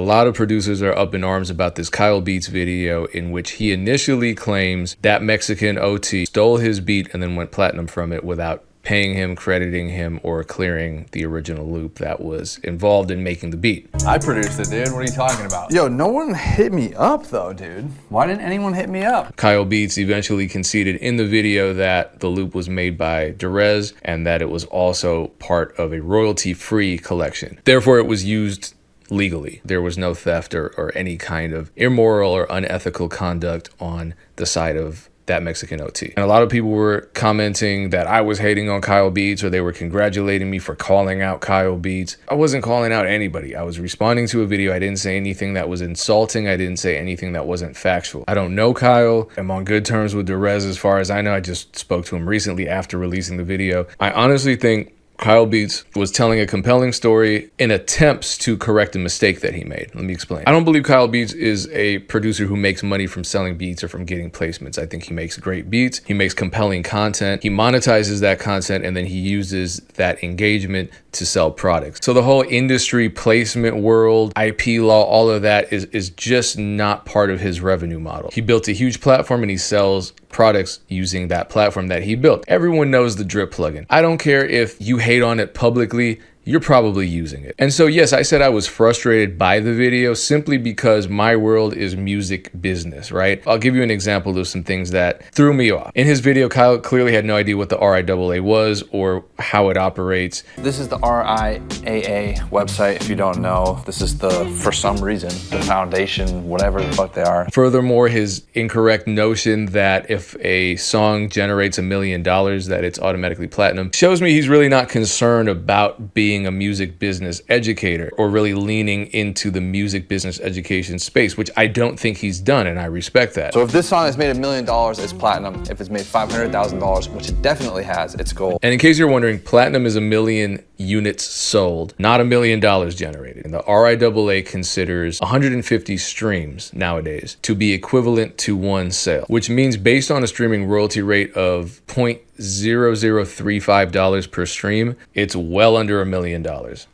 A lot of producers are up in arms about this Kyle Beats video in which he initially claims that Mexican OT stole his beat and then went platinum from it without paying him, crediting him, or clearing the original loop that was involved in making the beat. I produced it, dude. What are you talking about? Yo, no one hit me up though, dude. Why didn't anyone hit me up? Kyle Beats eventually conceded in the video that the loop was made by Derez and that it was also part of a royalty-free collection. Therefore, it was used legally. There was no theft or any kind of immoral or unethical conduct on the side of that Mexican OT. And a lot of people were commenting that I was hating on Kyle Beats, or they were congratulating me for calling out Kyle Beats. I wasn't calling out anybody. I was responding to a video. I didn't say anything that was insulting. I didn't say anything that wasn't factual. I don't know Kyle. I'm on good terms with Derez as far as I know. I just spoke to him recently after releasing the video. I honestly think Kyle Beats was telling a compelling story in attempts to correct a mistake that he made. Let me explain. I don't believe Kyle Beats is a producer who makes money from selling beats or from getting placements. I think he makes great beats. He makes compelling content. He monetizes that content, and then he uses that engagement to sell products. So the whole industry placement world, IP law, all of that is just not part of his revenue model. He built a huge platform and he sells products using that platform that he built. Everyone knows the drip plugin. I don't care if you hate on it publicly, you're probably using it. And so yes, I said I was frustrated by the video simply because my world is music business, right? I'll give you an example of some things that threw me off. In his video, Kyle clearly had no idea what the RIAA was or how it operates. This is the RIAA website. If you don't know, this is for some reason, the foundation, whatever the fuck they are. Furthermore, his incorrect notion that if a song generates $1 million, that it's automatically platinum shows me he's really not concerned about being a music business educator or really leaning into the music business education space, which I don't think he's done, and I respect that. So if this song has made $1 million, it's platinum. If it's made $500,000, which it definitely has, it's gold. And in case you're wondering, platinum is 1 million units sold, not $1 million generated. And the RIAA considers 150 streams nowadays to be equivalent to one sale, which means based on a streaming royalty rate of $0.0035 per stream, it's well under $1 million.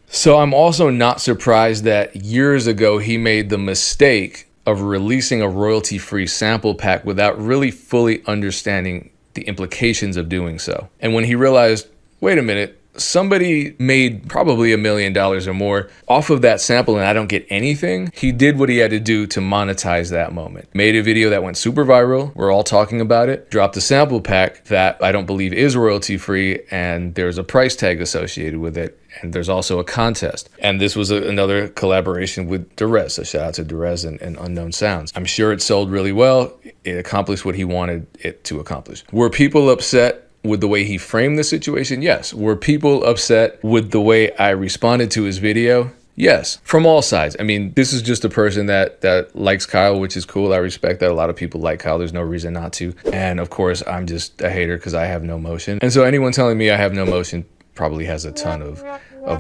So I'm also not surprised that years ago he made the mistake of releasing a royalty-free sample pack without really fully understanding the implications of doing so. And when he realized, wait a minute, somebody made probably $1 million or more off of that sample and I don't get anything, he did what he had to do to monetize that moment. Made a video that went super viral, we're all talking about it, dropped a sample pack that I don't believe is royalty free, and there's a price tag associated with it, and there's also a contest. And this was another collaboration with Derez, so shout out to Derez and Unknown Sounds. I'm sure it sold really well. It accomplished what he wanted it to accomplish. Were people upset with the way he framed the situation? Yes. Were people upset with the way I responded to his video? Yes, from all sides. I mean, this is just a person that likes Kyle, which is cool. I respect that. A lot of people like Kyle. There's no reason not to. And of course, I'm just a hater because I have no motion. And so anyone telling me I have no motion probably has a ton of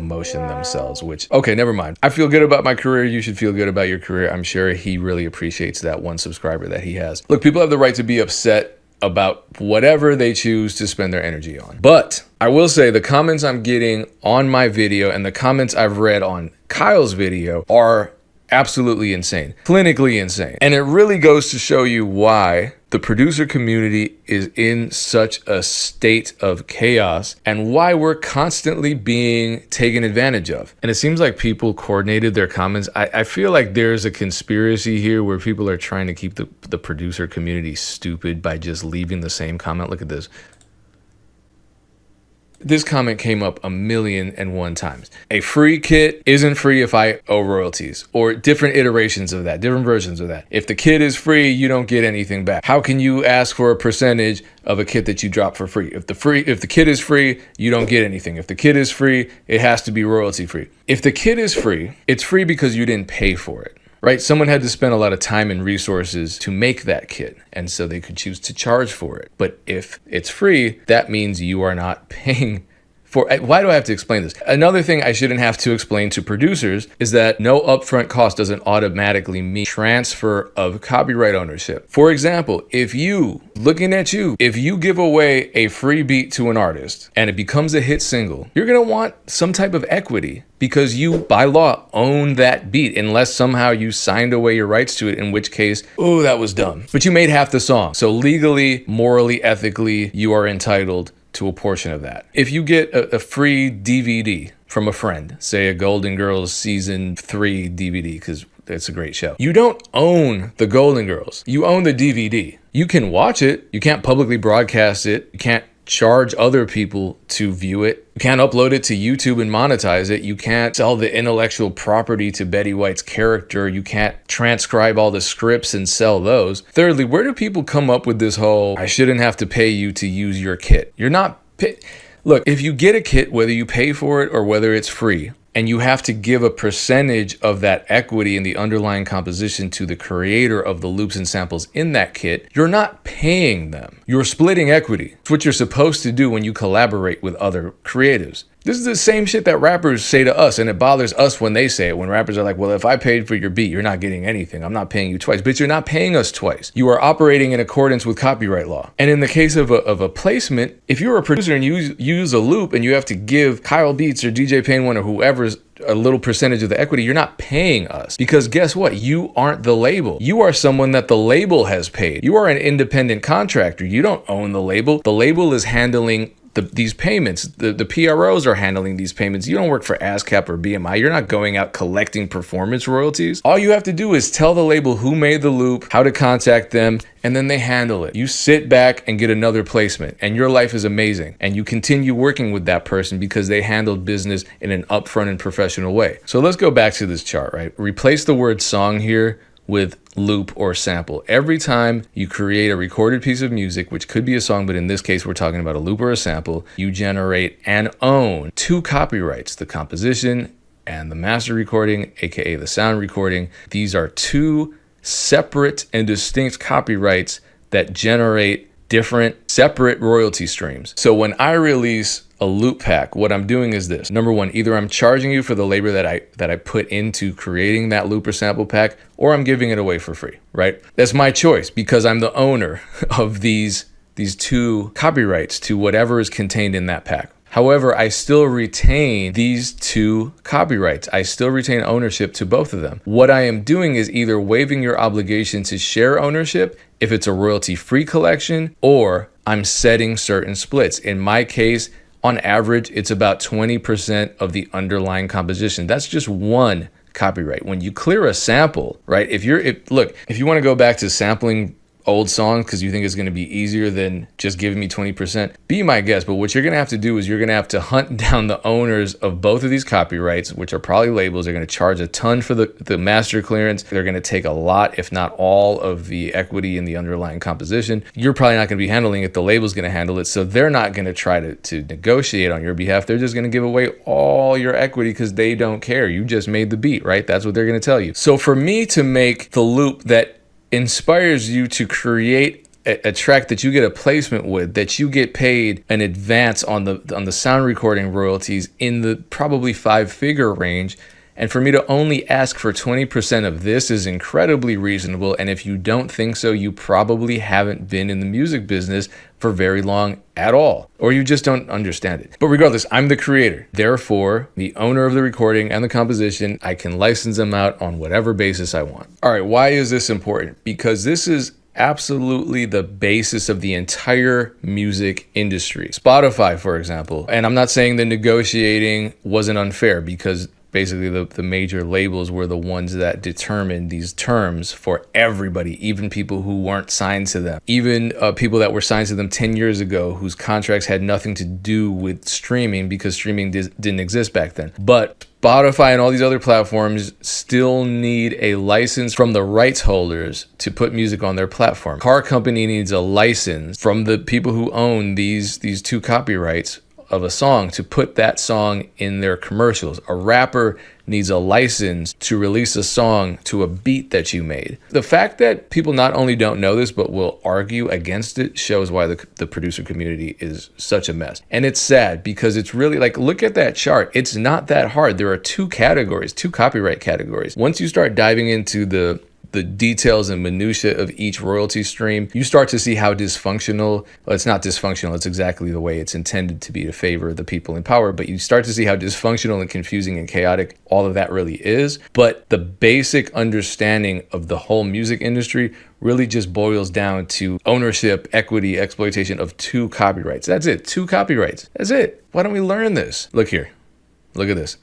motion themselves, which, okay, never mind. I feel good about my career. You should feel good about your career. I'm sure he really appreciates that one subscriber that he has. Look, people have the right to be upset about whatever they choose to spend their energy on. But I will say the comments I'm getting on my video and the comments I've read on Kyle's video are absolutely insane, clinically insane. And it really goes to show you why the producer community is in such a state of chaos and why we're constantly being taken advantage of. And it seems like people coordinated their comments. I feel like there's a conspiracy here where people are trying to keep the producer community stupid by just leaving the same comment. Look at this. This comment came up 1,000,001 times. A free kit isn't free if I owe royalties, or different iterations of that, different versions of that. If the kit is free, you don't get anything back. How can you ask for a percentage of a kit that you drop for free? If the kit is free, you don't get anything. If the kit is free, it has to be royalty free. If the kit is free, it's free because you didn't pay for it. Right? Someone had to spend a lot of time and resources to make that kit, and so they could choose to charge for it. But if it's free, that means you are not paying why do I have to explain this? Another thing I shouldn't have to explain to producers is that no upfront cost doesn't automatically mean transfer of copyright ownership. For example, if you give away a free beat to an artist and it becomes a hit single, you're going to want some type of equity because you, by law, own that beat unless somehow you signed away your rights to it, in which case, oh, that was dumb. But you made half the song. So legally, morally, ethically, you are entitled to a portion of that. If you get a free DVD from a friend, say a Golden Girls season 3 DVD, because it's a great show, you don't own the Golden Girls. You own the DVD. You can watch it. You can't publicly broadcast it. You can't charge other people to view it. You can't upload it to YouTube and monetize it. You can't sell the intellectual property to Betty White's character. You can't transcribe all the scripts and sell those. Thirdly, where do people come up with this whole, I shouldn't have to pay you to use your kit? You're not Look, if you get a kit, whether you pay for it or whether it's free, and you have to give a percentage of that equity in the underlying composition to the creator of the loops and samples in that kit, you're not paying them. You're splitting equity. It's what you're supposed to do when you collaborate with other creatives. This is the same shit that rappers say to us, and it bothers us when they say it, when rappers are like, well, if I paid for your beat, you're not getting anything. I'm not paying you twice. But you're not paying us twice. You are operating in accordance with copyright law. And in the case of a placement, if you're a producer and you use a loop and you have to give Kyle Beats or DJ Payne One or whoever's a little percentage of the equity, you're not paying us. Because guess what? You aren't the label. You are someone that the label has paid. You are an independent contractor. You don't own the label. The label is handling these payments. The PROs are handling these payments. You don't work for ASCAP or BMI. You're not going out collecting performance royalties. All you have to do is tell the label who made the loop, how to contact them, and then they handle it. You sit back and get another placement, and your life is amazing. And you continue working with that person because they handled business in an upfront and professional way. So let's go back to this chart, right? Replace the word song here with loop or sample. Every time you create a recorded piece of music, which could be a song, but in this case, we're talking about a loop or a sample, you generate and own 2 copyrights, the composition and the master recording, aka the sound recording. These are 2 separate and distinct copyrights that generate different separate royalty streams. So when I release a loop pack, what I'm doing is this. Number one, either I'm charging you for the labor that I put into creating that loop or sample pack, or I'm giving it away for free, right? That's my choice because I'm the owner of these 2 copyrights to whatever is contained in that pack. However, I still retain these 2 copyrights. I still retain ownership to both of them. What I am doing is either waiving your obligation to share ownership if it's a royalty-free collection, or I'm setting certain splits. In my case, on average, it's about 20% of the underlying composition. That's just one copyright. When you clear a sample, right? If you want to go back to sampling old songs because you think it's going to be easier than just giving me 20%, be my guest. But what you're going to have to do is you're going to have to hunt down the owners of both of these copyrights, which are probably labels. They're going to charge a ton for the master clearance. They're going to take a lot, if not all, of the equity in the underlying composition. You're probably not going to be handling it. The label's going to handle it. So they're not going to try to negotiate on your behalf. They're just going to give away all your equity because they don't care. You just made the beat, right? That's what they're going to tell you. So for me to make the loop that inspires you to create a track that you get a placement with, that you get paid an advance on the sound recording royalties in the probably 5-figure range, and for me to only ask for 20% of this is incredibly reasonable. And if you don't think so, you probably haven't been in the music business for very long at all, or you just don't understand it. But regardless, I'm the creator. Therefore, the owner of the recording and the composition, I can license them out on whatever basis I want. All right, why is this important? Because this is absolutely the basis of the entire music industry. Spotify, for example, and I'm not saying the negotiating wasn't unfair, because basically the major labels were the ones that determined these terms for everybody, even people who weren't signed to them, even people that were signed to them 10 years ago whose contracts had nothing to do with streaming because streaming didn't exist back then. But Spotify and all these other platforms still need a license from the rights holders to put music on their platform. Car company needs a license from the people who own these 2 copyrights of a song to put that song in their commercials. A rapper needs a license to release a song to a beat that you made. The fact that people not only don't know this, but will argue against it shows why the producer community is such a mess. And it's sad because it's really like, look at that chart. It's not that hard. There are two copyright categories. Once you start diving into the details and minutia of each royalty stream, you start to see how dysfunctional, well, it's not dysfunctional, it's exactly the way it's intended to be, to favor the people in power, but you start to see how dysfunctional and confusing and chaotic all of that really is. But the basic understanding of the whole music industry really just boils down to ownership, equity, exploitation of two copyrights. That's it, two copyrights. That's it. Why don't we learn this? Look here, look at this.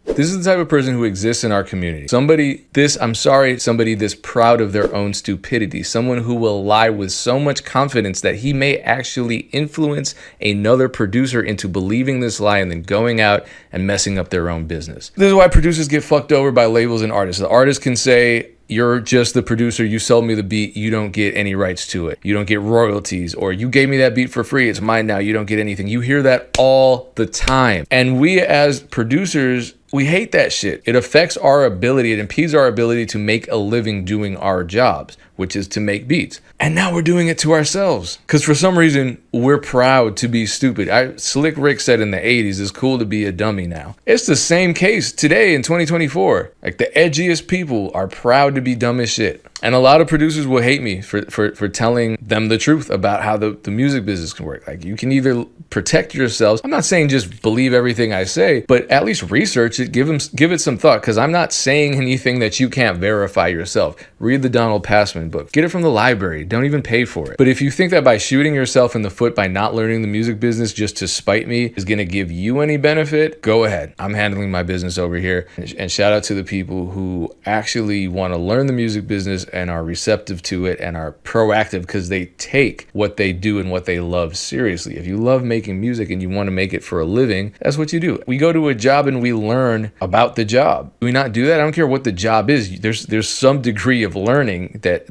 This is the type of person who exists in our community. Somebody this proud of their own stupidity. Someone who will lie with so much confidence that he may actually influence another producer into believing this lie and then going out and messing up their own business. This is why producers get fucked over by labels and artists. The artist can say, you're just the producer, you sold me the beat, you don't get any rights to it. You don't get royalties, or you gave me that beat for free, it's mine now, you don't get anything. You hear that all the time. And we as producers, we hate that shit. It affects our ability, it impedes our ability to make a living doing our jobs, which is to make beats. And now we're doing it to ourselves. Because for some reason, we're proud to be stupid. Slick Rick said in the 80s, it's cool to be a dummy now. It's the same case today in 2024. Like, the edgiest people are proud to be dumb as shit. And a lot of producers will hate me for telling them the truth about how the music business can work. Like, you can either protect yourselves. I'm not saying just believe everything I say, but at least research it, give it some thought, because I'm not saying anything that you can't verify yourself. Read the Donald Passman book. Get it from the library. Don't even pay for it. But if you think that by shooting yourself in the foot by not learning the music business just to spite me is going to give you any benefit, go ahead. I'm handling my business over here. And shout out to the people who actually want to learn the music business and are receptive to it and are proactive, because they take what they do and what they love seriously. If you love making music and you want to make it for a living, that's what you do. We go to a job and we learn about the job. Do we not do that? I don't care what the job is. There's some degree of learning that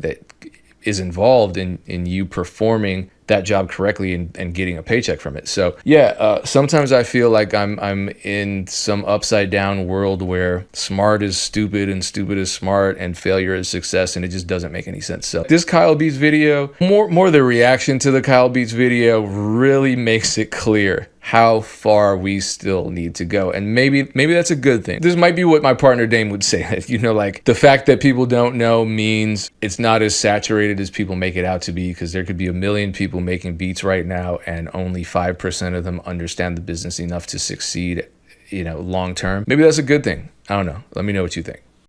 is involved in you performing that job correctly and getting a paycheck from it. So yeah, sometimes I feel like I'm in some upside down world where smart is stupid and stupid is smart and failure is success, and it just doesn't make any sense. So this Kyle Beats video, more the reaction to the Kyle Beats video really makes it clear how far we still need to go. And maybe that's a good thing. This might be what my partner Dame would say. You know, like, the fact that people don't know means it's not as saturated as people make it out to be, because there could be a million people making beats right now and only 5% of them understand the business enough to succeed, you know, long term. Maybe that's a good thing. I don't know. Let me know what you think.